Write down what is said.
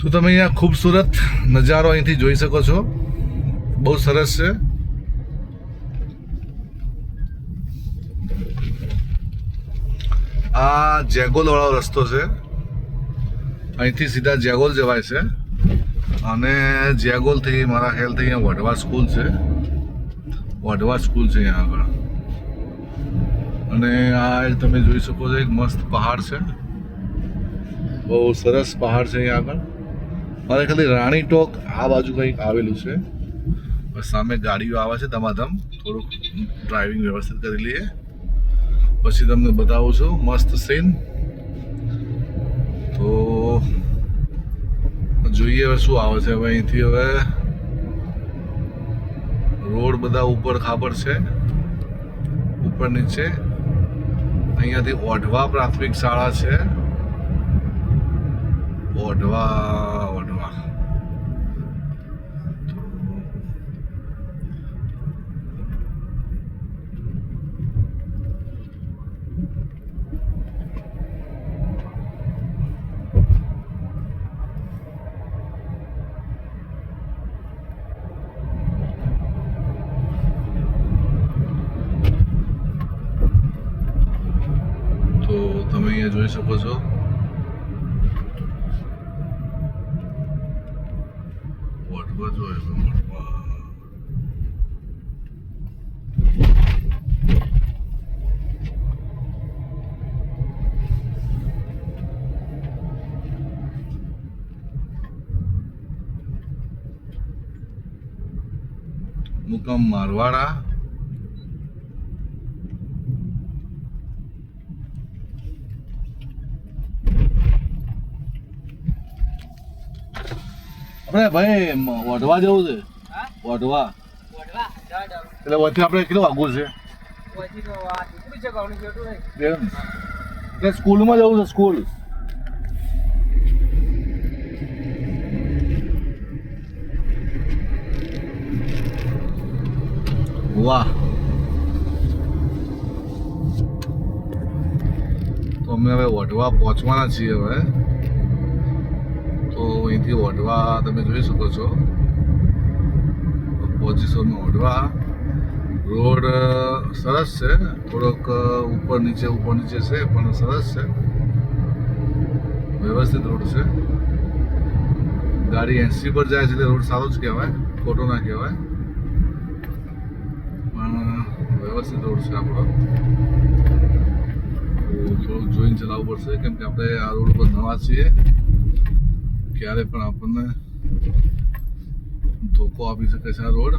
તો તમે અહીંયા ખૂબસૂરત નજારો અહીંથી જોઈ શકો છો. બહુ સરસ છે. આ જેગોલ વાળો રસ્તો છે. અહીંથી સીધા જેગોલ જવાય છે અને જેગોલથી મારા ખ્યાલથી અહીંયા વઢવા સ્કૂલ છે. વઢવા સ્કૂલ છે અહીંયા આગળ. અને આ તમે જોઈ શકો છો એક મસ્ત પહાડ છે. બહુ સરસ પહાડ છે અહીંયા આગળ. મારે ખાલી રાણી ટોક આ બાજુ કંઈક આવેલું છે. બસ સામે ગાડીઓ આવે છે ધમાધમ. થોડુંક ડ્રાઇવિંગ વ્યવસ્થિત કરી લઈએ પછી તમને બતાવું છું મસ્ત સીન. તો જોઈએ હવે શું આવે છે. હવે અહીંથી હવે રોડ બધા ઉપર ખાબર છે, ઉપર નીચે. અહીંયાથી ઓઢવા પ્રાથમિક શાળા છે. ઓઢવા તમે અહીંયા જોઈ શકો છો. વઢવા જોયો મુકામ મારવાડા. આપણે ભાઈ વઢવા જવું છે. વઢવા એટલે વચ્ચે આપણે કેટલું આગું છે? એટલે સ્કૂલમાં જવું છે. સ્કૂલ વાહ. તો અમે હવે વઢવા પહોંચવાના છીએ. હવે તો અહીંથી વઢવા તમે જોઈ શકો છો. પોઝિશનમાં વઢવા રોડ સરસ છે. થોડોક ઉપર નીચે છે પણ સરસ છે. વ્યવસ્થિત રોડ છે. ગાડી 80 પર જાય છે એટલે રોડ સારો જ કહેવાય, ખોટો ના કહેવાય. પણ વ્યવસ્થિત રોડ છે આપણો. થોડુંક જોઈને ચલાવવું પડશે કેમ કે આપણે આ રોડ પર નવા છીએ. ક્યારે પણ આપણને ધોકો આપી શકે છે આ રોડ.